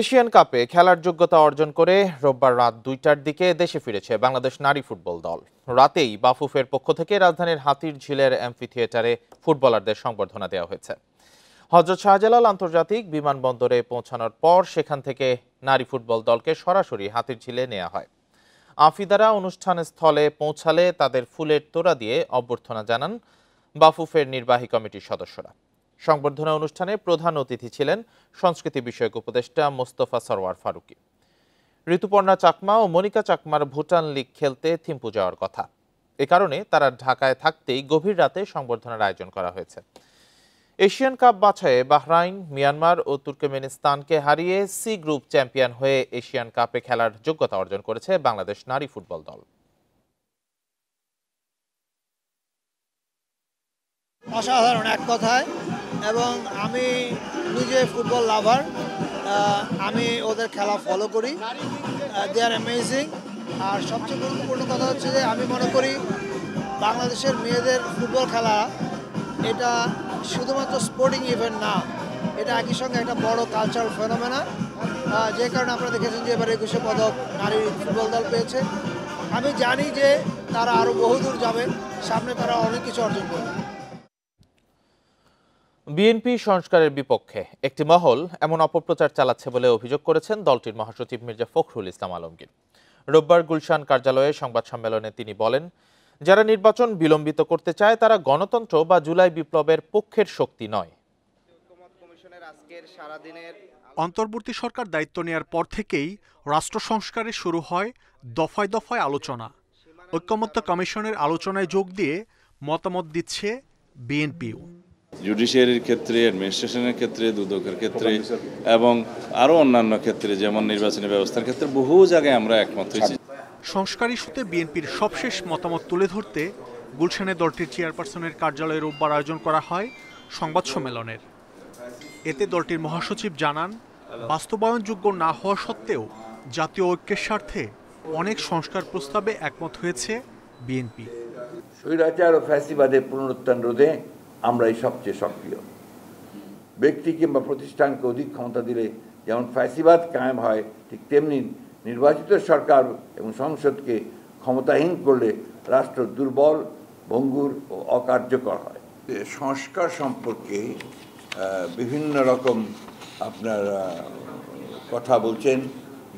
Asian কাপে খেলার যোগ্যতা অর্জন করে রোববার রাত ২টার দিকে দেশে ফিরেছে বাংলাদেশ নারী ফুটবল দল। রাতেই বাফুফের পক্ষ থেকে রাজধানীর হাতির ঝিলের অ্যাম্ফি থিয়েটারে ফুটবলারদের সংবর্ধনা দেওয়া হয়েছে। হযরত শাহজালাল আন্তর্জাতিক বিমানবন্দরে পৌঁছানোর পর সেখান থেকে নারী ফুটবল দলকে সরাসরি হাতির ঝিলে নেওয়া হয়। আফিদারা অনুষ্ঠান স্থলে পৌঁছালে তাদের ফুলের তোড়া দিয়ে অভ্যর্থনা জানান বাফুফের নির্বাহী কমিটির সদস্যরা। সংবর্ধনা অনুষ্ঠানে প্রধান অতিথি ছিলেন সংস্কৃতি বিষয়ক উপদেষ্টা মোস্তফা সরওয়ার ফারুকী। ঋতুপর্ণা চাকমা ও মনিকা চাকমার ভুটান লিগ খেলতে থিম্পু যাওয়ার কথা, এ কারণে তারা ঢাকায় থাকতেই গভীর রাতে সংবর্ধনার আয়োজন করা হয়েছে। এশিয়ান কাপ বাছাইয়ে বাহরাইন, মিয়ানমার ও তুর্কমেনিস্তানকে হারিয়ে সি গ্রুপ চ্যাম্পিয়ন হয়ে এশিয়ান কাপে খেলার যোগ্যতা অর্জন করেছে বাংলাদেশ নারী ফুটবল দল। অসাধারণ এক কথায়, এবং আমি নিজে ফুটবল লাভার। আমি ওদের খেলা ফলো করি, দে আর অ্যামেজিং। আর সবচেয়ে গুরুত্বপূর্ণ কথা হচ্ছে যে আমি মনে করি বাংলাদেশের মেয়েদের ফুটবল খেলা এটা শুধুমাত্র স্পোর্টিং ইভেন্ট না, এটা একই সঙ্গে একটা বড় কালচারাল ফেনোমেনা, যে কারণে আপনারা দেখেছেন যে এবার ২১ পদক নারী ফুটবল দল পেয়েছে। আমি জানি যে তারা আরও বহুদূর যাবে, সামনে তারা অনেক কিছু অর্জন করবে। বিএনপি সংস্কারের বিপক্ষে একটি মহল এমন অপপ্রচার চালাচ্ছে বলে অভিযোগ করেছেন দলটির মহাসচিব মির্জা ফখরুল ইসলাম আলমগীর। রোববার গুলশান কার্যালয়ে সংবাদ সম্মেলনে তিনি বলেন, যারা নির্বাচন বিলম্বিত করতে চায় তারা গণতন্ত্র বা জুলাই বিপ্লবের পক্ষের শক্তি নয়। অন্তর্বর্তী সরকার দায়িত্ব নেয়ার পর থেকেই রাষ্ট্র সংস্কারে শুরু হয় দফায় দফায় আলোচনা। ঐকমত্য কমিশনের আলোচনায় যোগ দিয়ে মতামত দিচ্ছে বিএনপিও। জুডিশিয়ারির ক্ষেত্রে, অ্যাডমিনিস্ট্রেশনের ক্ষেত্রে, দুদকের ক্ষেত্রে এবং আরও অন্যান্য ক্ষেত্রে, যেমন নির্বাচনী ব্যবস্থার ক্ষেত্রে বহু জায়গায় আমরা একমত হয়েছি। সংস্কার ইস্যুতে বিএনপির সবশেষ মতামত তুলে ধরতে গুলশানে দলটির চেয়ারপারসনের কার্যালয়ে রোববার আয়োজন করা হয় সংবাদ সম্মেলনের। এতে দলটির মহাসচিব জানান, বাস্তবায়নযোগ্য না হওয়া সত্ত্বেও জাতীয় ঐক্যের স্বার্থে অনেক সংস্কার প্রস্তাবে একমত হয়েছে বিএনপি। স্বৈরাচার ও ফ্যাসিবাদের পুনরুত্থান রোধে আমরাই সবচেয়ে সক্রিয়। ব্যক্তি কিংবা প্রতিষ্ঠানকে অধিক ক্ষমতা দিলে যেমন ফ্যাসিবাদ কায়েম হয়, ঠিক তেমনি নির্বাচিত সরকার এবং সংসদকে ক্ষমতাহীন করলে রাষ্ট্র দুর্বল, ভঙ্গুর ও অকার্যকর হয়। সংস্কার সম্পর্কে বিভিন্ন রকম আপনার কথা বলছেন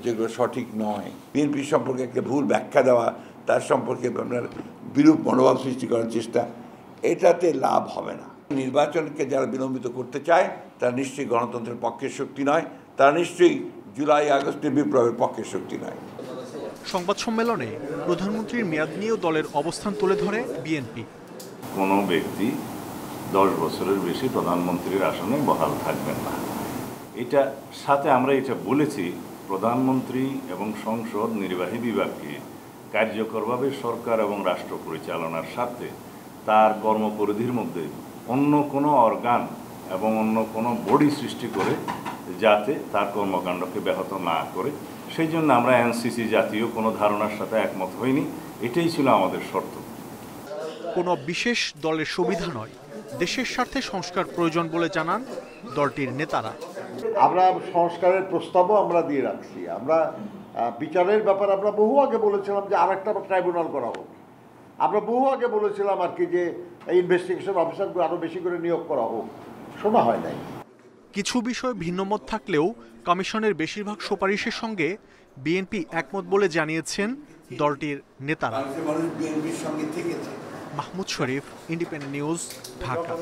যেগুলো সঠিক নয়। বিএনপি সম্পর্কে একটা ভুল ব্যাখ্যা দেওয়া, তার সম্পর্কে আপনার বিরূপ মনোভাব সৃষ্টি করার চেষ্টা, এটাতে লাভ হবে না। নির্বাচনকে যারা বিলম্বিত করতে চায় তারা নিশ্চয়ই গণতন্ত্রের পক্ষের শক্তি নয়, তারা নিশ্চয়ই জুলাই আগস্টের বিপ্লবের পক্ষের শক্তি নয়। সংবাদ সম্মেলনে প্রধানমন্ত্রীর মেয়াদ নিয়েও দলের অবস্থান তুলে ধরে বিএনপি। কোনো ব্যক্তি 10 বছরের বেশি প্রধানমন্ত্রীর আসনে বহাল থাকবেন না। এটা সাথে আমরা এটা বলেছি, প্রধানমন্ত্রী এবং সংসদ নির্বাহী বিভাগকে কার্যকরভাবে সরকার এবং রাষ্ট্র পরিচালনার স্বার্থে তার কর্মপরিধির মধ্যে অন্য কোনো অর্গান এবং অন্য কোনো বডি সৃষ্টি করে যাতে তার কর্মকাণ্ডকে ব্যাহত না করে, সেই জন্য আমরা এনসিসি জাতীয় কোনো ধারণার সাথে একমত হইনি। এটাই ছিল আমাদের শর্ত। কোনো বিশেষ দলের সুবিধা নয়, দেশের স্বার্থে সংস্কার প্রয়োজন বলে জানান দলটির নেতারা। আমরা সংস্কারের প্রস্তাবও আমরা দিয়ে রাখছি। আমরা বিচারের ব্যাপারে আমরা বহু আগে বলেছিলাম যে আরেকটা ট্রাইব্যুনাল করা হোক। আমরা বহু আগে বলেছিলাম আর কি যে ইনভেস্টিগেশন অফিসারগুলো আরও বেশি করে নিয়োগ করা হোক, শোনা হয় নাই। কিছু বিষয়ে ভিন্নমত থাকলেও কমিশনের বেশিরভাগ সুপারিশের সঙ্গে বিএনপি একমত বলে জানিয়েছেন দলটির নেতারা। মাহমুদ শরীফ, ইন্ডিপেন্ডেন্ট নিউজ, ঢাকা।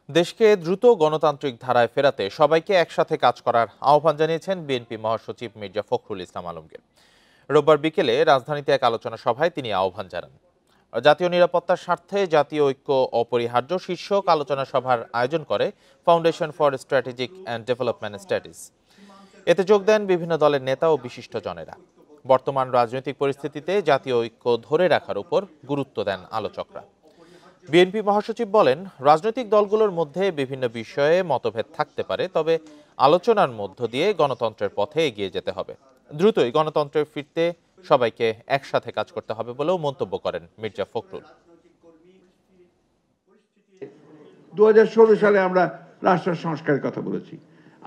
দেশকে দ্রুত গণতান্ত্রিক ধারায় ফেরাতে সবাইকে একসাথে কাজ করার আহ্বান জানিয়েছেন বিএনপি মহাসচিব মির্জা ফখরুল ইসলাম আলমগীর। রোববার বিকেলে রাজধানীতে এক আলোচনা সভায় তিনি আহ্বান জানান। জাতীয় নিরাপত্তার স্বার্থে জাতীয় ঐক্য অপরিহার্য শীর্ষক আলোচনা সভার আয়োজন করে foundation for strategic and development studies. এতে যোগ দেন বিভিন্ন দলের নেতা ও বিশিষ্টজনেরা। বর্তমান রাজনৈতিক পরিস্থিতিতে জাতীয় ঐক্য ধরে রাখার উপর গুরুত্ব দেন আলোচকরা। বিএনপি মহাসচিব বলেন, রাজনৈতিক দলগুলোর মধ্যে বিভিন্ন বিষয়ে মতভেদ থাকতে পারে, তবে আলোচনার মধ্য দিয়ে গণতন্ত্রের পথে এগিয়ে যেতে হবে। দ্রুতই গণতন্ত্রে ফিরতে সবাইকে একসাথে কাজ করতে হবে বলেও মন্তব্য করেন মির্জা ফখরুল। 2016 সালে আমরা রাষ্ট্র সংস্কারের কথা বলেছি।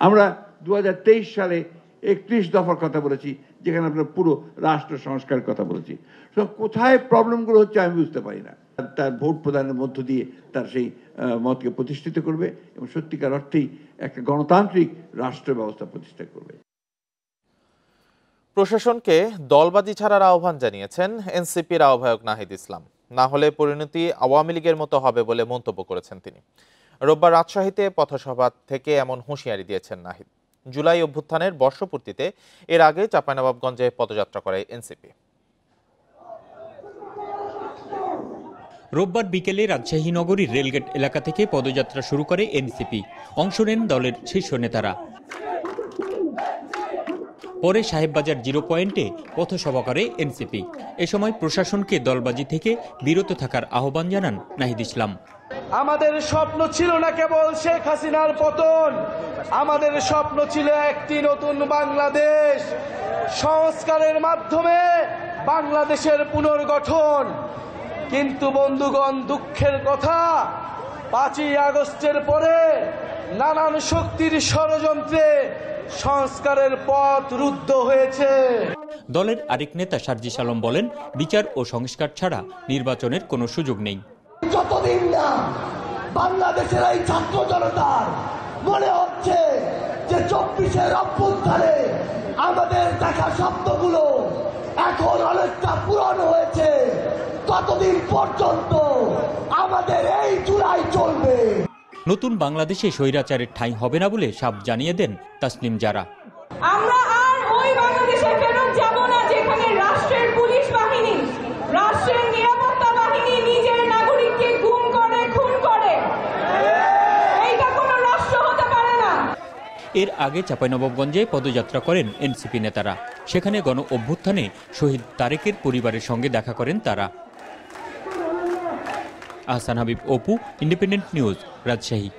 আমরা 2023 সালে 31 দফার কথা বলেছি, যেখানে আমরা পুরো রাষ্ট্র সংস্কারের কথা বলেছি। কোথায় প্রবলেমগুলো হচ্ছে আমি বুঝতে পারি না। তার ভোট প্রদানের মধ্য দিয়ে তার সেই মতকে প্রতিষ্ঠিত করবে এবং সত্যিকার অর্থেই একটা গণতান্ত্রিক রাষ্ট্র ব্যবস্থা প্রতিষ্ঠা করবে। প্রশাসনকে দলবাজি ছাড়ার আহ্বান জানিয়েছেন এনসিপির আহ্বায়ক নাহিদ ইসলাম। না হলে পরিণতি আওয়ামী লীগের মতো হবে বলে মন্তব্য করেছেন তিনি। রোববার রাজশাহীতে পথসভা থেকে এমন হুঁশিয়ারি দিয়েছেন নাহিদ। জুলাই অভ্যুত্থানের বর্ষপূর্তিতে এর আগে চাঁপাইনবাবগঞ্জে পদযাত্রা করে এনসিপি। রোববার বিকেলে রাজশাহী নগরীর রেলগেট এলাকা থেকে পদযাত্রা শুরু করে এনসিপি। অংশ নেন দলের শীর্ষ নেতারা। পরে সাহেববাজার 0 পয়েন্টে পথসভা করে এনসিপি। এ সময় প্রশাসনকে দলবাজি থেকে বিরত থাকার আহ্বান জানান নাহিদ ইসলাম। আমাদের স্বপ্ন ছিল না কেবল শেখ হাসিনার পতন, আমাদের স্বপ্ন ছিল একটি নতুন বাংলাদেশ, সংস্কারের মাধ্যমে বাংলাদেশের পুনর্গঠন। কিন্তু বন্ধুগণ, দুঃখের কথা, 5ই আগস্টের পরে নানান শক্তির ষড়যন্ত্রে সংস্কারের পথ রুদ্ধ হয়েছে। দলের আরেক নেতা সার্জিস আলম বলেন, বিচার ও সংস্কার ছাড়া নির্বাচনের কোনো সুযোগ নেই। যতদিন না বাংলাদেশের এই ছাত্র জনতার মনে হচ্ছে যে 24-এর অভ্যুত্থানে আমাদের দেখা শব্দগুলো এখন অনেকটা পূরণ হয়েছে, ততদিন পর্যন্ত আমাদের এই জুলাই চলবে। নতুন বাংলাদেশে স্বৈরাচারের ঠাঁই হবে না বলে সাফ জানিয়ে দেন তাসনিম জারা। আমরা আর ওই বাংলাদেশে ফেরত যাব না যেখানে রাষ্ট্রের পুলিশ বাহিনী, রাষ্ট্রের নিরাপত্তা বাহিনী নিজের নাগরিককে গুম করে, খুন করে। এইটা কোনো রাষ্ট্র হতে পারে না। এর আগে চাঁপাইনবাবগঞ্জে পদযাত্রা করেন এনসিপি নেতারা। সেখানে গণ অভ্যুত্থানে শহীদ তারেকের পরিবারের সঙ্গে দেখা করেন তারা। Ahsan Habib, Apu, independent news, Rajshahi.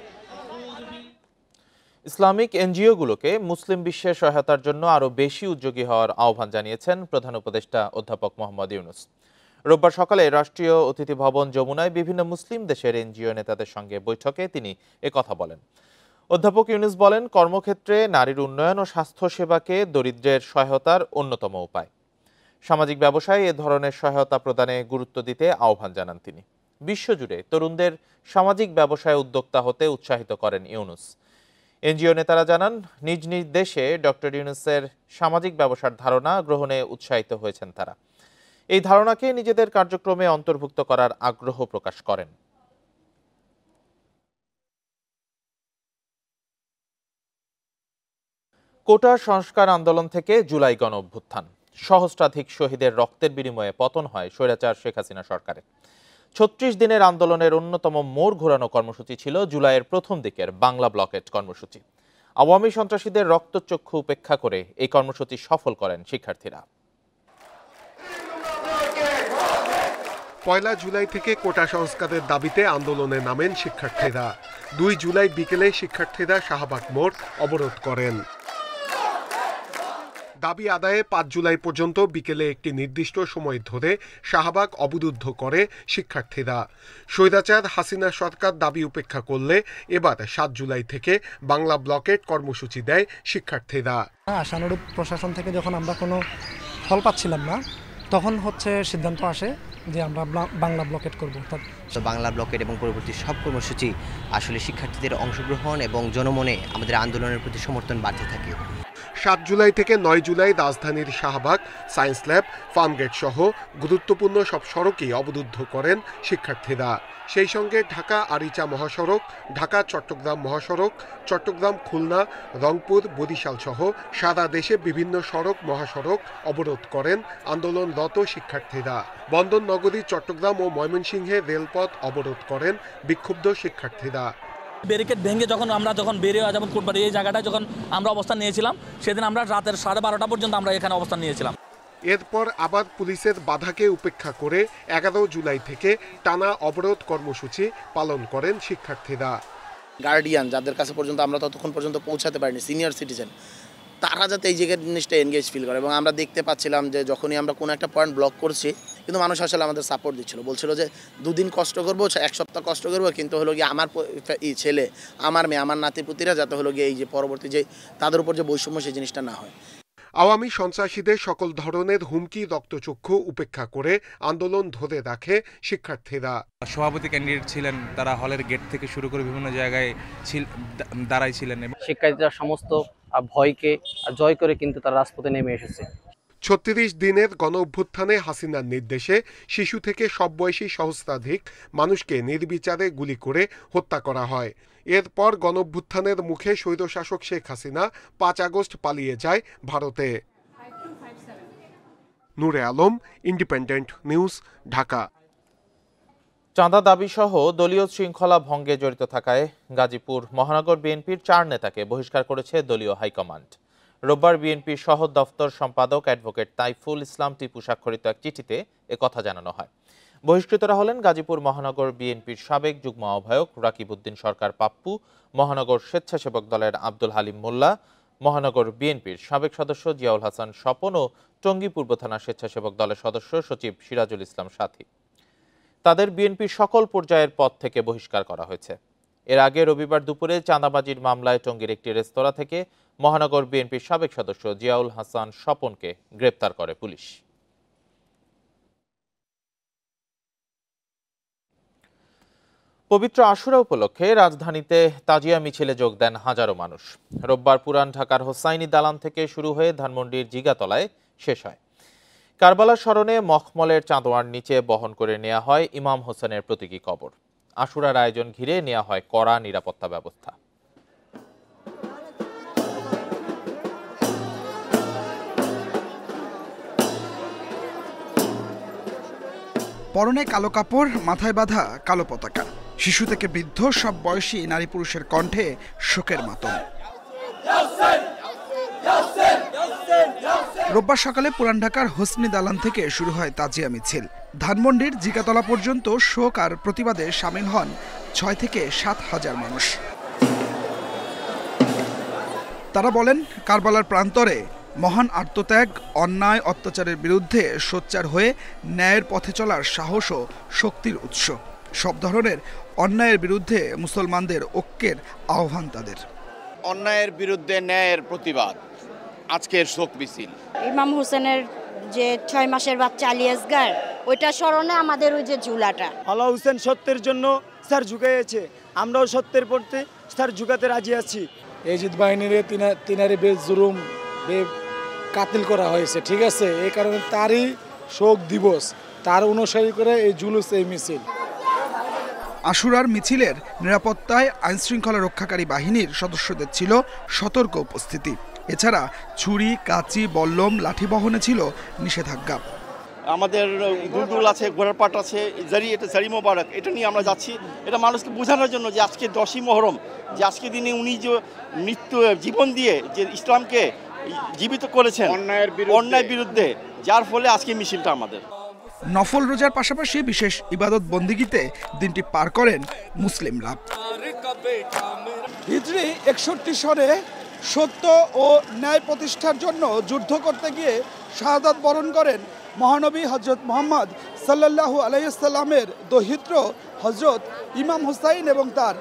Islamic এনজিওগুলোকে মুসলিম বিশ্বের সহায়তার জন্য আরও বেশি উদ্যোগী হওয়ার আহ্বান জানিয়েছেন প্রধান উপদেষ্টা অধ্যাপক মোহাম্মদ ইউনূস। রোববার সকালে রাষ্ট্রীয় অতিথি ভবন যমুনায় বিভিন্ন মুসলিম দেশের এনজিও নেতাদের সঙ্গে বৈঠকে তিনি একথা বলেন। অধ্যাপক ইউনূস বলেন, কর্মক্ষেত্রে নারীর উন্নয়ন ও স্বাস্থ্যসেবাকে দরিদ্রের সহায়তার অন্যতম উপায়। সামাজিক ব্যবসায় এ ধরনের সহায়তা প্রদানে গুরুত্ব দিতে আহ্বান জানান তিনি। বিশ্বজুড়ে তরুণদের সামাজিক ব্যবসায় উদ্যোক্তা হতে উৎসাহিত করেন ইউনূস। এনজিও নেতারা জানান, নিজ নিজ দেশে ডক্টর ইউনূসের সামাজিক ব্যবসার ধারণা গ্রহণে উৎসাহিত হয়েছেন তারা। এই ধারণাকে নিজেদের কার্যক্রমে অন্তর্ভুক্ত করার আগ্রহ প্রকাশ করেন। কোটা সংস্কার আন্দোলন থেকে জুলাই গণ অভ্যুত্থান। সহস্রাধিক শহীদের রক্তের বিনিময়ে পতন হয় স্বৈরাচার শেখ হাসিনা সরকারের। 36 দিনের আন্দোলনের অন্যতম মোড় ঘোরানো কর্মসূচি ছিল জুলাইয়ের প্রথম দিকের বাংলা ব্লকেট কর্মসূচি। আওয়ামী সন্ত্রাসীদের রক্তচক্ষু উপেক্ষা করে এই কর্মসূচি সফল করেন শিক্ষার্থীরা। 1 জুলাই থেকে কোটা সংস্কারের দাবিতে আন্দোলনে নামেন শিক্ষার্থীরা। 2 জুলাই বিকেলে শিক্ষার্থীরা শাহবাগ মোড় অবরোধ করেন। দাবি আদায়ে 5 জুলাই পর্যন্ত বিকেলে একটি নির্দিষ্ট সময় ধরে শাহবাগ অবরুদ্ধ করে শিক্ষার্থীরা। স্বৈরাচার হাসিনা সরকার দাবি উপেক্ষা করলে এবার 7 জুলাই থেকে বাংলা ব্লকেট কর্মসূচি দেয় শিক্ষার্থীরা। আশানুরূপ প্রশাসন থেকে যখন আমরা কোনো ফল পাচ্ছিলাম না, তখন সিদ্ধান্ত আসে যে আমরা বাংলা ব্লকেট করব। বাংলা ব্লকেট এবং পরবর্তী সব কর্মসূচি আসলে শিক্ষার্থীদের অংশগ্রহণ এবং জনমনে আমাদের আন্দোলনের প্রতি সমর্থন বাড়তে থাকে। 7 জুলাই থেকে 9 জুলাই রাজধানীর শাহবাগ, সায়েন্স ল্যাব, ফার্মগেট সহ গুরুত্বপূর্ণ সব সড়কই অবরুদ্ধ করেন শিক্ষার্থীরা। সেই সঙ্গে ঢাকা আরিচা মহাসড়ক, ঢাকা চট্টগ্রাম মহাসড়ক, চট্টগ্রাম খুলনা, রংপুর, বরিশাল সহ সারা দেশে বিভিন্ন সড়ক মহাসড়ক অবরোধ করেন আন্দোলনরত শিক্ষার্থীরা। বন্দর নগরী চট্টগ্রাম ও ময়মনসিংহে রেলপথ অবরোধ করেন বিক্ষুব্ধ শিক্ষার্থীরা। ব্যারিকেড ভেঙে যখন বেরিয়ে যেমন কোটবাড়ি এই জায়গাটায় যখন আমরা অবস্থান নিয়েছিলাম, সেদিন আমরা রাতের 12:30 পর্যন্ত আমরা এখানে অবস্থান নিয়েছিলাম। এরপর আবার পুলিশের বাধাকে উপেক্ষা করে 11 জুলাই থেকে টানা অবরোধ কর্মসূচি পালন করেন শিক্ষার্থীরা। গার্ডিয়ান যাদের কাছে পর্যন্ত আমরা ততক্ষণ পর্যন্ত পৌঁছাতে পারিনি, সিনিয়র সিটিজেন, তারা যাতে এই জায়গায় জিনিসটা এনগেজ ফিল করে। এবং আমরা দেখতে পাচ্ছিলাম যে যখনই আমরা কোনো একটা পয়েন্ট ব্লক করছি, কিন্তু মানুষ আসলে আমাদের সাপোর্ট দিচ্ছিল, বলছিল যে 2 দিন কষ্ট করবো, 1 সপ্তাহ কষ্ট করবো, কিন্তু হলো গিয়ে আমার ছেলে, আমার মেয়ে, আমার নাতিপুতিরা যাতে হলো গিয়ে এই যে পরবর্তী যে তাদের উপর যে বৈষম্য সেই জিনিসটা না হয়। আওয়ামী সন্ত্রাসীদের সকল ধরনের হুমকি রক্তচক্ষু উপেক্ষা করে আন্দোলন ধরে রাখে শিক্ষার্থীরা। সভাপতি ক্যান্ডিডেট ছিলেন, তারা হলের গেট থেকে শুরু করে বিভিন্ন জায়গায় দাঁড়াইছিলেন। শিক্ষার্থীরা সমস্ত ভয়কে জয় করে কিন্তু তারা রাজপথে নেমে এসেছে। 36 দিনের গণঅভ্যুত্থানে হাসিনার নির্দেশে শিশু থেকে সব বয়সী সহস্রাধিক মানুষকে নির্বিচারে গুলি করে হত্যা করা হয়। এরপর গণঅভ্যুত্থানের মুখে স্বৈরশাসক শেখ হাসিনা 5 আগস্ট পালিয়ে যায় ভারতে। নূরে আলম, ইন্ডিপেন্ডেন্ট নিউজ, ঢাকা। চাঁদা দাবি সহ দলীয় শৃঙ্খলা ভঙ্গে জড়িত থাকায় গাজীপুর মহানগর বিএনপির 4 নেতাকে বহিষ্কার করেছে দলীয় হাইকমান্ড। রোববার বিএনপির সহ দফতর সম্পাদক অ্যাডভোকেট তাইফুল ইসলাম টিপু স্বাক্ষরিত এক চিঠিতে একথা জানানো হয়। বহিষ্কৃতরা হলেন গাজীপুর মহানগর বিএনপির সাবেক যুগ্ম আহ্বায়ক রাকিব উদ্দিন সরকার পাপ্পু, মহানগর স্বেচ্ছাসেবক দলের আব্দুল হালিম মোল্লা, মহানগর বিএনপির সাবেক সদস্য জিয়াউল হাসান স্বপন ও টঙ্গী পূর্ব থানা স্বেচ্ছাসেবক দলের সদস্য সচিব সিরাজুল ইসলাম সাথী। তাদের বিএনপির সকল পর্যায়ের পদ থেকে বহিষ্কার করা হয়েছে। এর আগে রবিবার দুপুরে চাঁদাবাজির মামলায় টঙ্গীর একটি রেস্তোরাঁ থেকে মহানগর বিএনপির সাবেক সদস্য জিয়াউল হাসান স্বপনকে গ্রেপ্তার করে পুলিশ। পবিত্র আশুরা উপলক্ষে রাজধানীতে তাজিয়া মিছিলে যোগ দেন হাজারো মানুষ। রোববার পুরান ঢাকার হোসাইনি দালান থেকে শুরু হয়ে ধানমন্ডির জিগাতলায় শেষ হয়। কারবালার স্মরণে মখমলের চাঁদোয়ার নিচে বহন করে নেওয়া হয় ইমাম হোসেনের প্রতীকী কবর। আশুরার আয়োজন ঘিরে নেওয়া হয় কড়া নিরাপত্তা ব্যবস্থা। পরনে কালো কাপড়, মাথায় বাঁধা কালো পতাকা, শিশু থেকে বৃদ্ধ সব বয়সী নারী পুরুষের কণ্ঠে শোকের মাতম। রোববার সকালে পুরান ঢাকার হোসনি দালান থেকে শুরু হয় তাজিয়া মিছিল। ধানমন্ডির জিগাতলা পর্যন্ত শোক আর প্রতিবাদে সামিল হন 6 থেকে 7 হাজার মানুষ। তারা বলেন, কারবালার প্রান্তরে মহান আত্মত্যাগ, অন্যায় অত্যাচারের বিরুদ্ধে সোচ্চার হয়ে ন্যায়ের পথে চলার সাহস ও শক্তির উৎস। সব ধরনের অন্যায়ের বিরুদ্ধে মুসলমানদের ঐক্যের আহ্বান তাদের। অন্যায়ের বিরুদ্ধে ন্যায়ের প্রতিবাদ আজকের শোক মিছিল। ইমাম হোসেনের যে 6 মাসের বাচ্চা আলিয়াসগার, ওইটা স্মরণে আমাদের ওই যে ঝুলাটা। আলা হোসেন সত্যের জন্য স্যার ঝুঁকিয়েছে, আমরাও সত্যের পড়তে স্যার ঝুঁকাতে রাজি আছি। এজিদ বাহিনীর তিনারে বেজুলুম কাতিল করা হয়েছে, ঠিক আছে, এই কারণে তারই শোক দিবস, তার অনুসারী করে এই জুলুস, এই মিছিল। আশুরার মিছিলের নিরাপত্তায় আইনশৃঙ্খলা রক্ষাকারী বাহিনীর সদস্যদের ছিল সতর্ক উপস্থিতি। এছাড়া ছুরি, কাঁচি, বল্লম, লাঠি বহনে ছিল নিষেধাজ্ঞা। আমাদের দুলদুল আছে, ঘোড়ার পাট আছে, এটা জারি মোবারক, এটা নিয়ে আমরা যাচ্ছি। এটা মানুষকে বোঝানোর জন্য যে আজকে 10ই মহরম, যে আজকে দিনে উনি যে জীবন দিয়ে যে ইসলামকে জীবিত করেছেন অন্যায়ের বিরুদ্ধে, যার ফলে আজকে মিছিলটা আমাদের। নফল রোজার পাশাপাশি বিশেষ ইবাদত বন্দিগিতে দিনটি পার করেন মুসলিমরা। হিজরি 61 সনে সত্য ও ন্যায় প্রতিষ্ঠার জন্য যুদ্ধ করতে গিয়ে শাহাদাত বরণ করেন মহানবী হজরত মুহাম্মদ সাল্লাল্লাহু আলাইহি সাল্লামের দৌহিত্র হজরত ইমাম হুসাইন এবং তার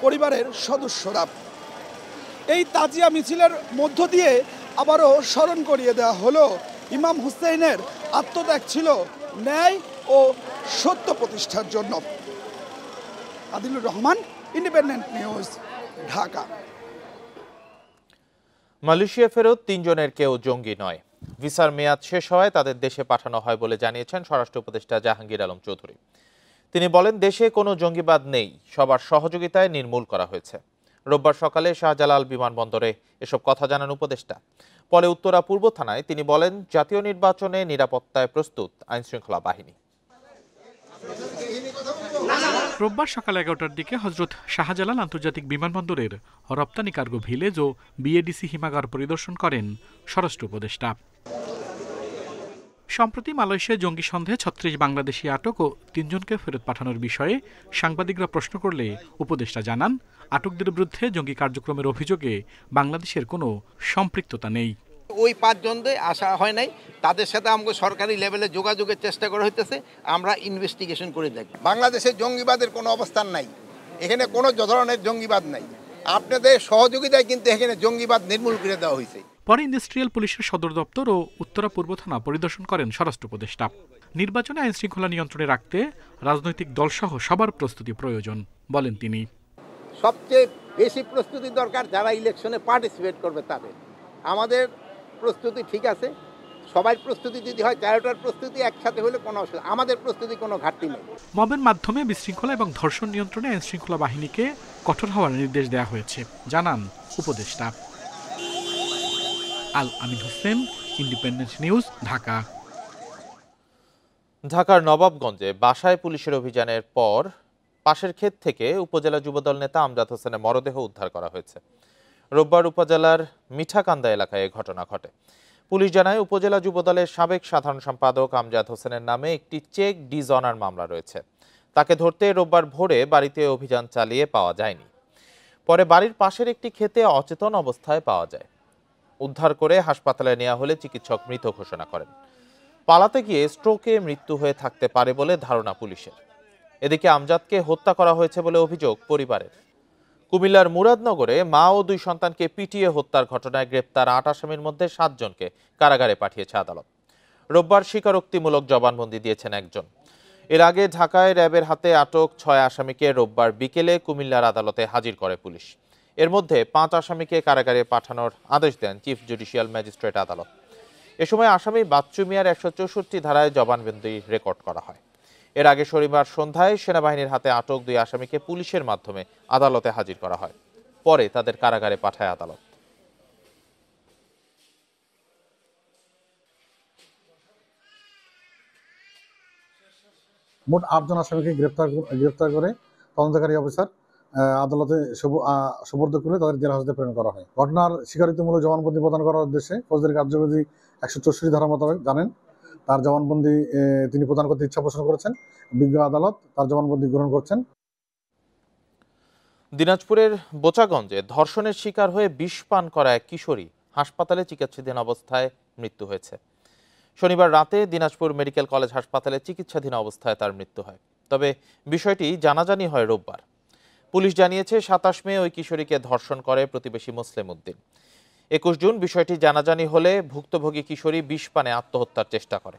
পরিবারের সদস্যরা। এই তাজিয়া মিছিলের মধ্য দিয়ে আবারও স্মরণ করিয়ে দেওয়া হলো ইমাম হুসাইনের আত্মত্যাগ ছিল ন্যায় ও সত্য প্রতিষ্ঠার জন্য। Adilur Rahman, independent news, Dhaka. Malaysia ফেরত 3 জনের কেউ জঙ্গি নয়। ভিসার মেয়াদ শেষ হওয়ায় তাদের দেশে পাঠানো হয় বলে জানিয়েছেন স্বরাষ্ট্র উপদেষ্টা জাহাঙ্গীর আলম চৌধুরী। তিনি বলেন, দেশে কোনো জঙ্গিবাদ নেই, সবার সহযোগিতায় নির্মূল করা হয়েছে। রোববার সকালে শাহজালাল বিমানবন্দরে এসব কথা জানান উপদেষ্টা। পরে উত্তরা পূর্ব থানায় তিনি বলেন, জাতীয় নির্বাচনে নিরাপত্তায় প্রস্তুত আইনশৃঙ্খলা বাহিনী। রোববার সকাল 11টার দিকে হজরত শাহজালাল আন্তর্জাতিক বিমানবন্দরের রপ্তানি কার্গো ভিলেজ ও বিএডিসি হিমাগার পরিদর্শন করেন স্বরাষ্ট্র উপদেষ্টা। সম্প্রতি মালয়েশিয়া জঙ্গি সন্দেহে 36 বাংলাদেশি আটক ও 3 জনকে ফেরত পাঠানোর বিষয়ে সাংবাদিকরা প্রশ্ন করলে উপদেষ্টা জানান, আটকদের বিরুদ্ধে জঙ্গি কার্যক্রমের অভিযোগে বাংলাদেশের কোনো সম্পৃক্ততা নেই। ওই 5 জনকে আসা হয় নাই, তাদের সাথে আমাকে সরকারি লেভেলে যোগাযোগের চেষ্টা করা হইতেছে, আমরা ইনভেস্টিগেশন করে দেখব। বাংলাদেশে জঙ্গিবাদের কোনো অবস্থান নাই, এখানে কোনো ধরনের জঙ্গিবাদ নাই, আপনাদের সহযোগিতায় কিন্তু এখানে জঙ্গিবাদ নির্মূল করে দেওয়া হয়েছে। পরে ইন্ডাস্ট্রিয়াল পুলিশের সদর দপ্তর ও উত্তরা পূর্ব থানা পরিদর্শন করেন স্বরাষ্ট্র উপদেষ্টা। নির্বাচনে আইন শৃঙ্খলা নিয়ন্ত্রণে রাখতে রাজনৈতিক দলসহ সবার প্রস্তুতি প্রয়োজন বলেন তিনি। সবচেয়ে বেশি প্রস্তুতি দরকার যারা ইলেকশনে পার্টিসিপেট করবে তাদের। আমাদের প্রস্তুতি ঠিক আছে, সবার প্রস্তুতি যদি হয়, 13টার প্রস্তুতি একসাথে হলে কোনো অসুবিধা, আমাদের প্রস্তুতি কোনো ঘাটতি নেই। মবের মাধ্যমে বিশৃঙ্খলা এবং ধর্ষণ নিয়ন্ত্রণে আইন শৃঙ্খলা বাহিনীকে কঠোর হওয়ার নির্দেশ দেওয়া হয়েছে জানান উপদেষ্টা। আল আমিন হোসেন, ইন্ডিপেন্ডেন্ট নিউজ, ঢাকা। ঢাকার নবাবগঞ্জে বাসায় পুলিশের অভিযানের পর পাশের ক্ষেত থেকে উপজেলা যুবদল নেতা আমজাদ হোসেনের মরদেহ উদ্ধার করা হয়েছে। রোববার উপজেলার মিঠাকান্দা এলাকায় এ ঘটনা ঘটে। পুলিশ জানায়, উপজেলা যুবদলের সাবেক সাধারণ সম্পাদক আমজাদ হোসেনের নামে একটি চেক ডিজঅনার মামলা রয়েছে। তাকে ধরতে রোববার ভোরে বাড়িতে অভিযান চালিয়ে পাওয়া যায়নি। পরে বাড়ির পাশের একটি ক্ষেতে অচেতন অবস্থায় পাওয়া যায়। উদ্ধার করে হাসপাতালে নেওয়া হলে চিকিৎসক মৃত ঘোষণা করেন। পালাতে গিয়ে স্ট্রোকে মৃত্যু হয়ে থাকতে পারে বলে ধারণা পুলিশের। এদিকে আমজাদকে হত্যা করা হয়েছে বলে অভিযোগ পরিবারের। কুমিল্লার মুরাদনগরে মা ও 2 সন্তানকে পিটিয়ে হত্যার ঘটনায় গ্রেপ্তার 8 আসামির মধ্যে 7 জনকে কারাগারে পাঠিয়েছে আদালত। রোববার স্বীকারোক্তিমূলক জবানবন্দি দিয়েছেন একজন। এর আগে ঢাকায় র্যাবের হাতে আটক 6 আসামিকে রোববার বিকেলে কুমিল্লার আদালতে হাজির করে পুলিশ। এর মধ্যে 5 আসামিকে কারাগারে পাঠানোর আদেশ দেন চিফ জুডিশিয়াল ম্যাজিস্ট্রেট আদালত। এ সময় আসামি বাচ্চু মিয়ার 164 ধারায় জবানবন্দি রেকর্ড করা হয়। এর আগে শনিবার সন্ধ্যায় সেনাবাহিনীর হাতে আটক 2 আসামিকে পুলিশের মাধ্যমে আদালতে হাজির করা হয়। পরে তাদের কারাগারে পাঠায় আদালত। মোট 8 জন আসামিকে গ্রেপ্তার করে তদন্তকারী অফিসার আদালতে সুপর্দ করে তাদের জেলা হাজতে প্রেরণ করা হয়। ঘটনার স্বীকারোক্তিমূলক জবানবন্দি প্রদান করার উদ্দেশ্যে ফৌজদারি কার্যবিধি 164 ধারা মোতাবেক জানেন তার জবানবন্দি তিনি প্রদান করতে ইচ্ছা পোষণ করেছেন। বিজ্ঞ আদালত তার জবানবন্দি গ্রহণ করছেন। দিনাজপুরের বোচাগঞ্জে ধর্ষণের শিকার হয়ে বিষ পান করা এক কিশোরী হাসপাতালে চিকিৎসাধীন অবস্থায় মৃত্যু হয়েছে। শনিবার রাতে দিনাজপুর মেডিকেল কলেজ হাসপাতালে চিকিৎসাধীন অবস্থায় তার মৃত্যু হয়। তবে বিষয়টি জানাজানি হয় রোববার। পুলিশ জানিয়েছে 27 মে ওই কিশোরীকে ধর্ষণ করে প্রতিবেশী মুসলিম উদ্দিন। 21 জুন বিষয়টি জানাজানি হলে ভুক্তভোগী কিশোরী বিষ পানে আত্মহত্যার চেষ্টা করে।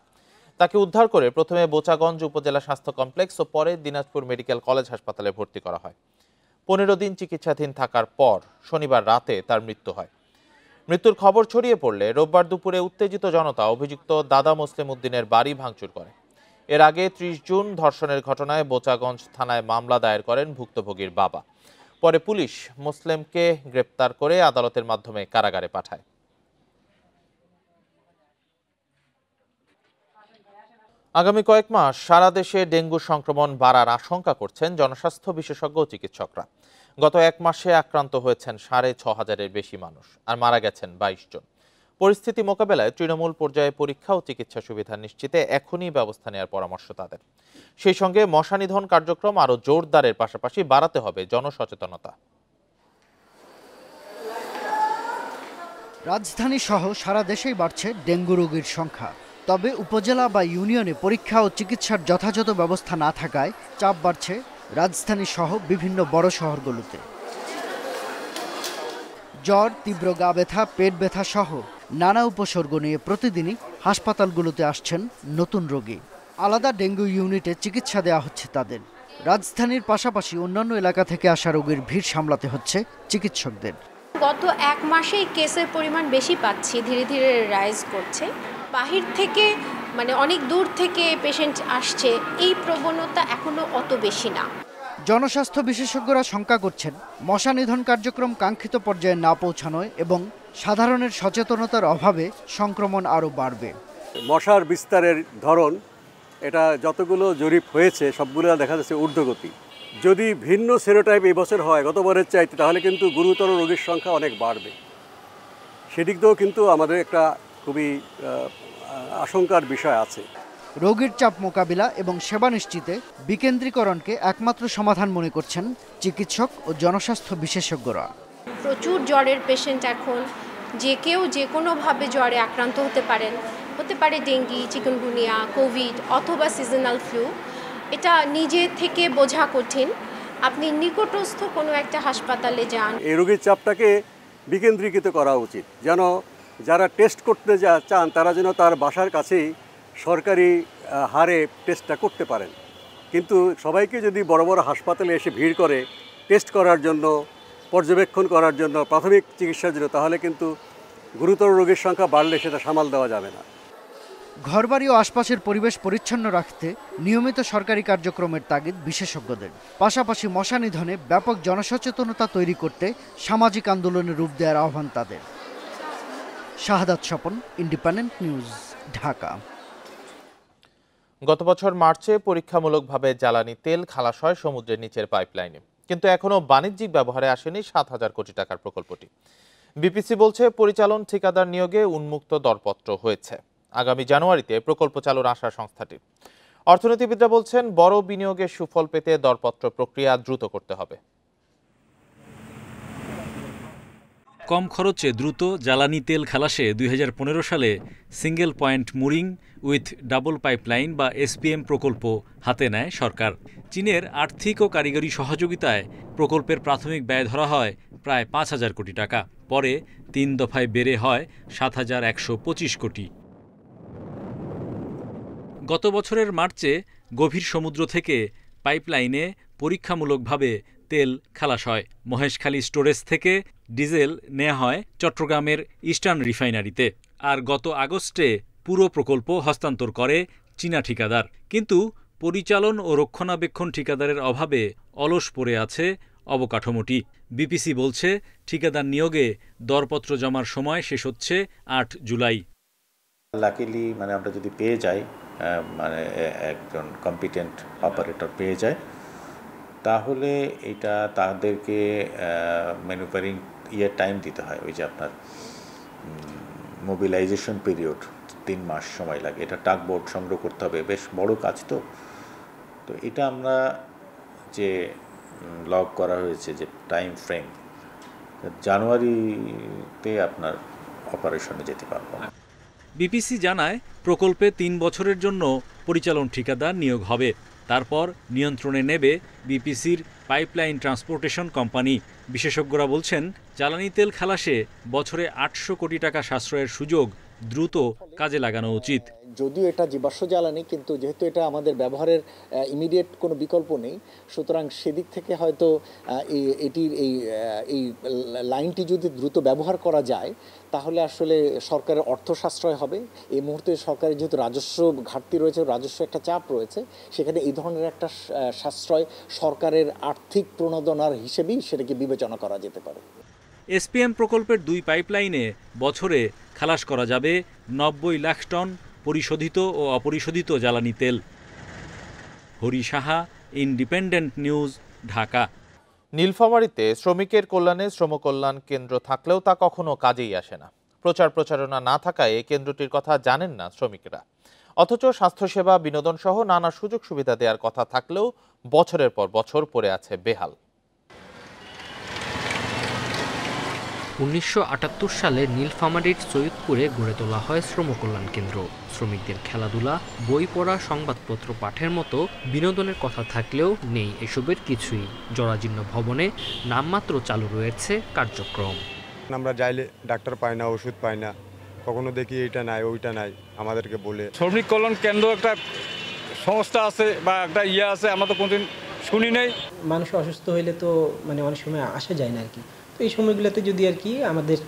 তাকে উদ্ধার করে প্রথমে বোচাগঞ্জ উপজেলা স্বাস্থ্য কমপ্লেক্স ও পরে দিনাজপুর মেডিকেল কলেজ হাসপাতালে ভর্তি করা হয়। 15 দিন চিকিৎসাধীন থাকার পর শনিবার রাতে তার মৃত্যু হয়। মৃত্যুর খবর ছড়িয়ে পড়লে রোববার দুপুরে উত্তেজিত জনতা অভিযুক্ত দাদা মুসলিম উদ্দিনের বাড়ি ভাঙচুর করে। এর আগে 30 জুন ধর্ষণের ঘটনায় বোচাগঞ্জ থানায় মামলা দায়ের করেন ভুক্তভোগীর বাবা। পরে পুলিশ মুসলিমকে গ্রেপ্তার করে আদালতের মাধ্যমে কারাগারে পাঠায়। আগামী কয়েক মাস সারা দেশে ডেঙ্গু সংক্রমণ বাড়ার আশঙ্কা করছেন জনস্বাস্থ্য বিশেষজ্ঞ ও চিকিৎসকরা। গত 1 মাসে আক্রান্ত হয়েছেন 6500-এর বেশি মানুষ আর মারা গেছেন 22 জন। পরিস্থিতি মোকাবেলায় তৃণমূল পর্যায়ে পরীক্ষা ও চিকিৎসা সুবিধা নিশ্চিতে এখনই ব্যবস্থা নেওয়ার পরামর্শ তাদের। সেই সঙ্গে মশা নিধন কার্যক্রম আরও জোরদারের পাশাপাশি বাড়াতে হবে জনসচেতনতা। রাজধানী সহ সারা দেশেই বাড়ছে ডেঙ্গু রোগীর সংখ্যা। তবে উপজেলা বা ইউনিয়নে পরীক্ষা ও চিকিৎসার যথাযথ ব্যবস্থা না থাকায় চাপ বাড়ছে রাজধানী সহ বিভিন্ন বড় শহরগুলোতে। জ্বর, তীব্র গা ব্যথা, পেট ব্যথা সহ নানা উপসর্গ নিয়ে প্রতিদিনই হাসপাতালগুলোতে আসছেন নতুন রোগী। আলাদা ডেঙ্গু ইউনিটে চিকিৎসা দেওয়া হচ্ছে তাদের। রাজধানীর পাশাপাশি অন্যান্য এলাকা থেকে আসা রোগীর ভিড় সামলাতে হচ্ছে চিকিৎসকদের। গত 1 মাসেই কেসের পরিমাণ বেশি পাচ্ছি, ধীরে ধীরে রাইজ করছে। বাহির থেকে অনেক দূর থেকে পেশেন্ট আসছে, এই প্রবণতা এখনো অত বেশি না। জনস্বাস্থ্য বিশেষজ্ঞরা শঙ্কা করছেন মশা নিধন কার্যক্রম কাঙ্ক্ষিত পর্যায়ে না পৌঁছানোয় এবং সাধারণের সচেতনতার অভাবে সংক্রমণ আরও বাড়বে। মশার বিস্তারের ধরন এটা যতগুলো জরিপ হয়েছে সবগুলো দেখা যাচ্ছে ঊর্ধ্বগতি। যদি ভিন্ন সেরোটাইপ এই বছর হয় গতবারের চাইতে, তাহলে কিন্তু গুরুতর রোগীর সংখ্যা অনেক বাড়বে। সেদিক দিয়েও কিন্তু আমাদের একটা খুবই আশঙ্কার বিষয় আছে। রোগীর চাপ মোকাবিলা এবং সেবা নিশ্চিতে বিকেন্দ্রীকরণকে একমাত্র সমাধান মনে করছেন চিকিৎসক ও জনস্বাস্থ্য বিশেষজ্ঞরা। প্রচুর জ্বরের পেশেন্ট এখন যে কেউ যে কোনোভাবে জ্বরে আক্রান্ত হতে পারেন, হতে পারে ডেঙ্গি, চিকুনগুনিয়া, কোভিড অথবা সিজনাল ফ্লু। এটা নিজে থেকে বোঝা কঠিন। আপনি নিকটস্থ কোনো একটা হাসপাতালে যান। এই রোগীর চাপটাকে বিকেন্দ্রীকৃত করা উচিত, যেন যারা টেস্ট করতে চান তারা যেন তার বাসার কাছেই সরকারি হারে টেস্টটা করতে পারেন। কিন্তু সবাইকে যদি বড় বড় হাসপাতালে এসে ভিড় করে টেস্ট করার জন্য, পর্যবেক্ষণ করার জন্য, প্রাথমিক চিকিৎসার জন্য, তাহলে কিন্তু গুরুতর রোগীর সংখ্যা বাড়লে সেটা সামাল দেওয়া যাবে না। ঘরবাড়ি ও আশপাশের পরিবেশ পরিচ্ছন্ন রাখতে নিয়মিত সরকারি কার্যক্রমের তাগিদ বিশেষজ্ঞদের। পাশাপাশি মশা নিধনে ব্যাপক জনসচেতনতা তৈরি করতে সামাজিক আন্দোলনের রূপ দেওয়ার আহ্বান তাদের। শাহাদাত স্বপন, ইন্ডিপেন্ডেন্ট নিউজ, ঢাকা। গত বছর মার্চে পরীক্ষামূলকভাবে জ্বালানি তেল খালাস হয় সমুদ্রের নিচের পাইপলাইনে, কিন্তু এখনও বাণিজ্যিক ব্যবহারে আসেনি 7,000 কোটি টাকার প্রকল্পটি। বিপিসি বলছে পরিচালন ঠিকাদার নিয়োগে উন্মুক্ত দরপত্র হয়েছে। আগামী জানুয়ারিতে প্রকল্প চালুর আশা সংস্থাটির। অর্থনীতিবিদরা বলছেন বড় বিনিয়োগের সুফল পেতে দরপত্র প্রক্রিয়া দ্রুত করতে হবে। কম খরচে দ্রুত জ্বালানি তেল খালাসে 2015 সালে single point mooring with double pipeline বা এসপিএম প্রকল্প হাতে নেয় সরকার। চীনের আর্থিক ও কারিগরি সহযোগিতায় প্রকল্পের প্রাথমিক ব্যয় ধরা হয় প্রায় 5,000 কোটি টাকা। পরে 3 দফায় বেড়ে হয় 7,125 কোটি। গত বছরের মার্চে গভীর সমুদ্র থেকে পাইপলাইনে পরীক্ষামূলকভাবে তেল খালাস হয়। মহেশখালী স্টোরেজ থেকে ডিজেল নেওয়া হয় চট্টগ্রামের ইস্টার্ন রিফাইনারিতে। আর গত আগস্টে পুরো প্রকল্প হস্তান্তর করে চীনা ঠিকাদার। কিন্তু পরিচালন ও রক্ষণাবেক্ষণ ঠিকাদারের অভাবে অলস পড়ে আছে অবকাঠামোটি। বিপিসি বলছে ঠিকাদার নিয়োগে দরপত্র জমার সময় শেষ হচ্ছে 8 জুলাই। লাকিলি আমরা যদি পেয়ে যাই, একজন কম্পিটেন্ট অপারেটর পেয়ে যায়, তাহলে এটা তাদেরকে ম্যানুফ্যাকচারিং টাইম দিতে হয়। ওই যে আপনার মোবিলাইজেশন পিরিয়ড 3 মাস সময় লাগে। এটা টাগবোট সংগ্রহ করতে হবে, বেশ বড় কাজ। তো এটা আমরা যে লগ করা হয়েছে যে টাইম ফ্রেম, জানুয়ারিতে আপনার অপারেশনে যেতে পারবো। বিপিসি জানায় প্রকল্পে 3 বছরের জন্য পরিচালন ঠিকাদার নিয়োগ হবে। তারপর নিয়ন্ত্রণে নেবে বিপিসির পাইপলাইন ট্রান্সপোর্টেশন কোম্পানি। বিশেষজ্ঞরা বলছেন জ্বালানি তেল খালাসে বছরে 800 কোটি টাকা সাশ্রয়ের সুযোগ দ্রুত কাজে লাগানো উচিত। যদিও এটা জীবাশ্ম জ্বালানি, কিন্তু যেহেতু এটা আমাদের ব্যবহারের ইমিডিয়েট কোনো বিকল্প নেই, সুতরাং সেদিক থেকে হয়তো এটির এই লাইনটি যদি দ্রুত ব্যবহার করা যায় তাহলে আসলে সরকারের অর্থ সাশ্রয় হবে। এই মুহূর্তে সরকারের যেহেতু রাজস্ব ঘাটতি রয়েছে, রাজস্ব একটা চাপ রয়েছে, সেখানে এই ধরনের একটা সাশ্রয় সরকারের আর্থিক প্রণোদনার হিসেবেই সেটাকে বিবেচনা করা যেতে পারে। এসপিএম প্রকল্পের 2 পাইপলাইনে বছরে খালাস করা যাবে 90 লাখ টন পরিশোধিত ও অপরিশোধিত জ্বালানি তেল। Hari Saha, independent news, Dhaka. নীলফামারীতে শ্রমিকের কল্যাণে শ্রম কল্যাণ কেন্দ্র থাকলেও তা কখনো কাজেই আসে না। প্রচারণা না থাকায় এই কেন্দ্রটির কথা জানেন না শ্রমিকরা। অথচ স্বাস্থ্যসেবা, বিনোদন সহ নানা সুযোগ সুবিধা দেওয়ার কথা থাকলেও বছরের পর বছর পড়ে আছে বেহাল। 1978 সালে নীলফামারীর সৈয়দপুরে গড়ে তোলা হয় শ্রম কল্যাণ কেন্দ্র। শ্রমিকদের খেলাধুলা, বই পড়া, সংবাদপত্র পাঠের মতো বিনোদনের কথা থাকলেও নেই এসবের কিছুই। জরাজীর্ণ ভবনে নামমাত্র চালু রয়েছে কার্যক্রম। আমরা যাইলে ডাক্তার পাই না, ওষুধ পাই না, কখনো দেখি এইটা নাই ওইটা নাই আমাদেরকে বলে। শ্রমিক কল্যাণ কেন্দ্র একটা সংস্থা আছে বা একটা আছে, আমরা তো কোনোদিন শুনি নাই। মানুষ অসুস্থ হইলে তো অনেক সময় আসা যায় না আর কি। তো এই সময়গুলোতে যদি আর কি আমাদের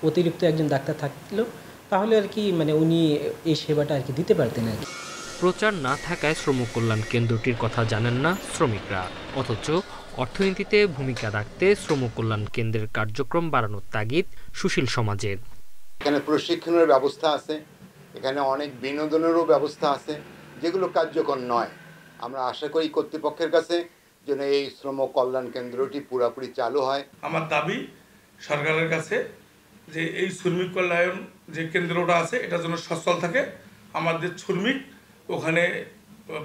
অতিরিক্ত একজন ডাক্তার থাকলো তাহলে আর কি উনি এই সেবাটা আর কি দিতে পারতেন আর কি। প্রচার না থাকায় শ্রম কল্যাণ কেন্দ্রটির কথা জানেন না শ্রমিকরা। অথচ অর্থনীতিতে ভূমিকা রাখতে শ্রম কল্যাণ কেন্দ্রের কার্যক্রম বাড়ানোর তাগিদ সুশীল সমাজের। এখানে প্রশিক্ষণের ব্যবস্থা আছে, এখানে অনেক বিনোদনেরও ব্যবস্থা আছে, যেগুলো কার্যকর নয়। আমরা আশা করি কর্তৃপক্ষের কাছে যেন এই শ্রম কল্যাণ কেন্দ্রটি পুরোপুরি চালু হয়। আমার দাবি সরকারের কাছে যে এই শ্রমিক কল্যাণ যে কেন্দ্রটা আছে এটা যেন সচল থাকে। আমাদের শ্রমিক ওখানে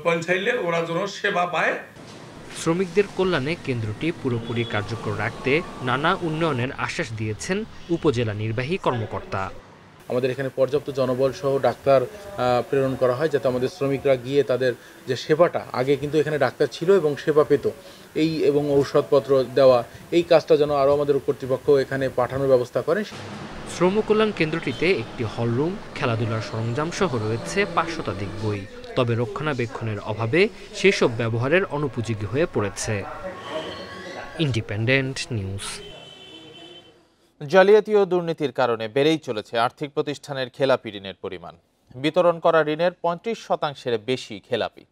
পৌঁছাইলে ওরা যেন সেবা পায়। শ্রমিকদের কল্যাণে কেন্দ্রটি পুরোপুরি কার্যকর রাখতে নানা উন্নয়নের আশ্বাস দিয়েছেন উপজেলা নির্বাহী কর্মকর্তা। আমাদের এখানে পর্যাপ্ত জনবল সহ ডাক্তার প্রেরণ করা হয় যাতে আমাদের শ্রমিকরা গিয়ে তাদের যে সেবাটা, আগে কিন্তু এখানে ডাক্তার ছিল এবং সেবা পেত, এবং ঔষধপত্র দেওয়া, এই কাজটা যেন আরও আমাদের কর্তৃপক্ষ এখানে পাঠানোর ব্যবস্থা করে। শ্রম কল্যাণ কেন্দ্রটিতে একটি হলরুম, খেলাধুলার সরঞ্জাম সহ রয়েছে ৫০০ শতাধিক বই। তবে রক্ষণাবেক্ষণের অভাবে সেসব ব্যবহারের অনুপযোগী হয়ে পড়েছে। Independent news. জালিয়াতি ও দুর্নীতির কারণে বেড়েই চলেছে আর্থিক প্রতিষ্ঠানের খেলাপি ঋণের পরিমাণ। বিতরণ করা ঋণের ৩৫% বেশি খেলাপি।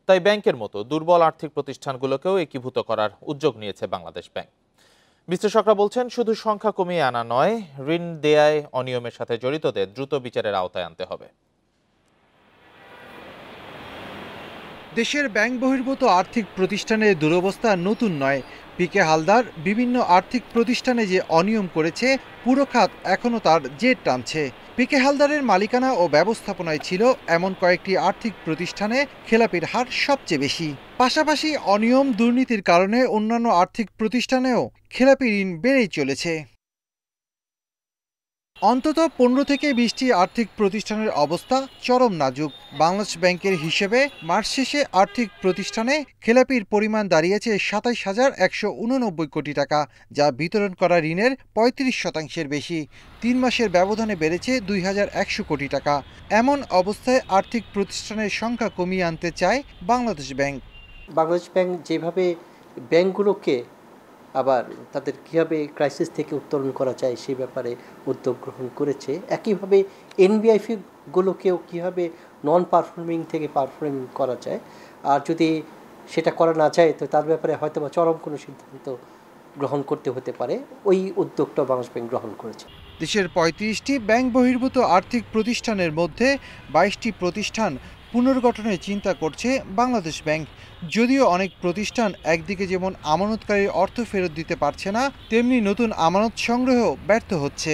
তাই ব্যাংকের মতো দুর্বল আর্থিক প্রতিষ্ঠানগুলোকেও একীভূত করার উদ্যোগ নিয়েছে বাংলাদেশ ব্যাংক। বিশ্লেষকরা বলছেন, শুধু সংখ্যা কমিয়ে আনা নয়, ঋণ দেয়ায় অনিয়মের সাথে জড়িতদের দ্রুত বিচারের আওতায় আনতে হবে। দেশের ব্যাংক বহির্ভূত আর্থিক প্রতিষ্ঠানের দুরবস্থা নতুন নয়। পিকে হালদার বিভিন্ন আর্থিক প্রতিষ্ঠানে যে অনিয়ম করেছে, পুরো খাত এখনও তার জের টানছে। পিকে হালদারের মালিকানা ও ব্যবস্থাপনায় ছিল এমন কয়েকটি আর্থিক প্রতিষ্ঠানে খেলাপির হার সবচেয়ে বেশি। পাশাপাশি অনিয়ম দুর্নীতির কারণে অন্যান্য আর্থিক প্রতিষ্ঠানেও খেলাপি ঋণ বেড়েই চলেছে। অন্তত ১৫ থেকে ২০টি আর্থিক প্রতিষ্ঠানের অবস্থা চরম নাজুক। বাংলাদেশ ব্যাংকের হিসেবে মার্চ শেষে আর্থিক প্রতিষ্ঠানে খেলাপির পরিমাণ দাঁড়িয়েছে ২৭,১৮৯ কোটি টাকা, যা বিতরণ করা ঋণের ৩৫% বেশি। ৩ মাসের ব্যবধানে বেড়েছে ২,১০০ কোটি টাকা। এমন অবস্থায় আর্থিক প্রতিষ্ঠানের সংখ্যা কমিয়ে আনতে চায় বাংলাদেশ ব্যাংক। বাংলাদেশ ব্যাংক যেভাবে ব্যাংকগুলোকে আবার তাদের কীভাবে ক্রাইসিস থেকে উত্তরণ করা যায় সেই ব্যাপারে উদ্যোগ গ্রহণ করেছে, একইভাবে এনবিআইএফগুলোকেও কীভাবে নন পারফর্মিং থেকে পারফর্মিং করা যায়, আর যদি সেটা করা না যায় তো তার ব্যাপারে হয়তো বা চরম কোনো সিদ্ধান্ত গ্রহণ করতে হতে পারে। ওই উদ্যোগটা বাংলাদেশ ব্যাংক গ্রহণ করেছে। দেশের ৩৫টি ব্যাংক বহির্ভূত আর্থিক প্রতিষ্ঠানের মধ্যে ২২টি প্রতিষ্ঠান পুনর্গঠনের চিন্তা করছে বাংলাদেশ ব্যাংক। যদিও অনেক প্রতিষ্ঠান একদিকে যেমন আমানতকারীর অর্থ ফেরত দিতে পারছে না, তেমনি নতুন আমানত সংগ্রহ ব্যর্থ হচ্ছে।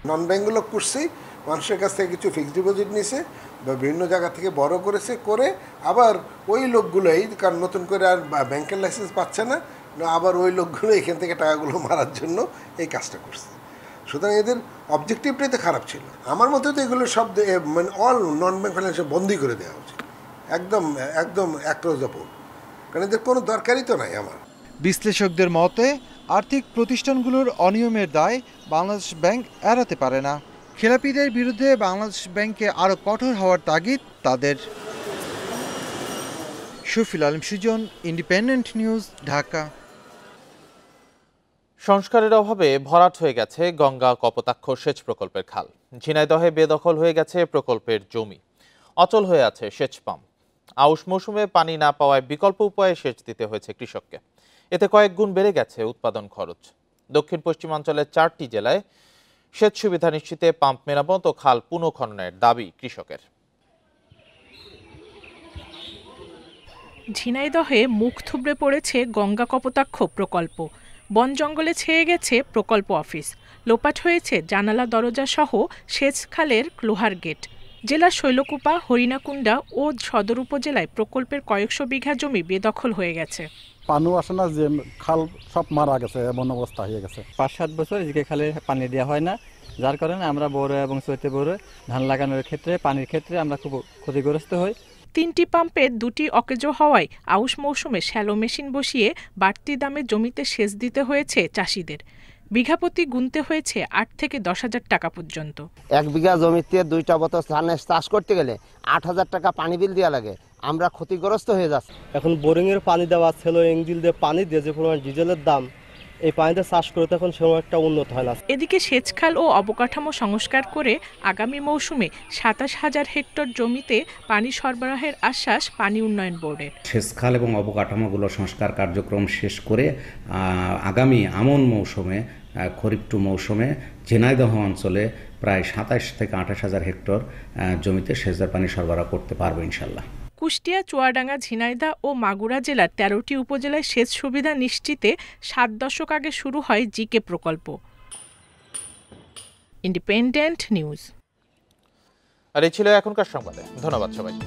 নন ব্যাংকগুলো করছেই মানুষের কাছ থেকে কিছু ফিক্সড ডিপোজিট নিছে বা বিভিন্ন জায়গা থেকে বড় করেছে, করে আবার ওই লোকগুলোই, কারণ নতুন করে আর ব্যাংকের লাইসেন্স পাচ্ছে না, আবার ওই লোকগুলো এখান থেকে টাকাগুলো মারার জন্য এই কাজটা করছে। সুতরাং এদের অবজেক্টিভটাই তো খারাপ ছিল। আমার মতে তো এগুলো সব মানে অল নন ব্যাংক ফাইন্যান্স বন্ধই করে দেওয়া উচিত, একদম একদম অ্যাক্রস দ্য বোর্ড, কারণ এদের কোনো দরকারই তো নাই আমার। বিশ্লেষকদের মতে আর্থিক প্রতিষ্ঠানগুলোর অনিয়মের দায় বাংলাদেশ ব্যাংক এড়াতে পারে না। খেলাপিদের বিরুদ্ধে বাংলাদেশ ব্যাংকে আরও কঠোর হওয়ার তাগিদ তাদের। Shafil Alam Sujan, independent news, Dhaka. সংস্কারের অভাবে ভরাট হয়ে গেছে গঙ্গা কপোতাক্ষ সেচ প্রকল্পের খাল। ঝিনাইদহে বেদখল হয়ে গেছে প্রকল্পের জমি। অচল হয়ে আছে সেচ পাম্প। আউশ মৌসুমে পানি না পাওয়ায় বিকল্প উপায়ে সেচ দিতে হয়েছে কৃষককে। এতে কয়েক গুণ বেড়ে গেছে উৎপাদন খরচ। দক্ষিণ পশ্চিমাঞ্চলের 4টি জেলায় সেচ সুবিধা নিশ্চিতে পাম্প মেরামত ও খাল পুনঃখননের দাবি কৃষকের। ঝিনাইদহে মুখ থুবড়ে পড়েছে গঙ্গা কপোতাক্ষ প্রকল্প। বন জঙ্গলে ছেয়ে গেছে প্রকল্প অফিস। লোপাট হয়েছে জানালা দরজা সহ সেচ খালের লোহার গেট। জেলার শৈলকুপা, হরিণাকুণ্ডা ও সদর উপজেলায় প্রকল্পের কয়েকশো বিঘা জমি বেদখল হয়ে গেছে। পানি আসে না, যে খাল সব মারা গেছে, এমন অবস্থা হয়ে গেছে। ৫-৭ বছর এদিকে খালে পানি দেওয়া হয় না, যার কারণে আমরা বড় এবং চৈতে বড় ধান লাগানোর ক্ষেত্রে পানির ক্ষেত্রে আমরা খুব ক্ষতিগ্রস্ত হই। 3টি পাম্পে 2টি অকেজো হওয়ায় আউশ মৌসুমে শ্যালো মেশিন বসিয়ে বাড়তি দামে জমিতে সেচ দিতে হয়েছে চাষিদের। বিঘাপতি গুনতে হয়েছে ৮ থেকে ১০,০০০ টাকা পর্যন্ত। 1 বিঘা জমিতে 2টা বছর ধানের চাষ করতে গেলে ৮,০০০ টাকা পানি বিল দেওয়া লাগে। আমরা ক্ষতিগ্রস্ত হয়ে যাচ্ছি। এখন বোরিংয়ের পানি দেওয়া, সেলো ইঞ্জিল দিয়ে পানি দিয়ে যে পরিমাণ ডিজেলের দাম, এই পানিতে চাষ করে তখন সেরকম একটা উন্নত হয় না। এদিকে সেচখাল ও অবকাঠামো সংস্কার করে আগামী মৌসুমে ২৭,০০০ হেক্টর জমিতে পানি সরবরাহের আশ্বাস পানি উন্নয়ন বোর্ডের। সেচখাল এবং অবকাঠামোগুলো সংস্কার কার্যক্রম শেষ করে আগামী আমন মৌসুমে, খরিফ টু মৌসুমে ঝিনাইদহ অঞ্চলে প্রায় ২৭ থেকে ২৮,০০০ হেক্টর জমিতে সেচের পানি সরবরাহ করতে পারবো ইনশাল্লাহ। কুষ্টিয়া, চুয়াডাঙ্গা, ঝিনাইদহ ও মাগুরা জেলার 13টি উপজেলায় সেচ সুবিধা নিশ্চিতে 7 দশক আগে শুরু হয় জিকে প্রকল্প। Independent news. আর এই ছিল এখনকার সংবাদে। ধন্যবাদ সবাইকে।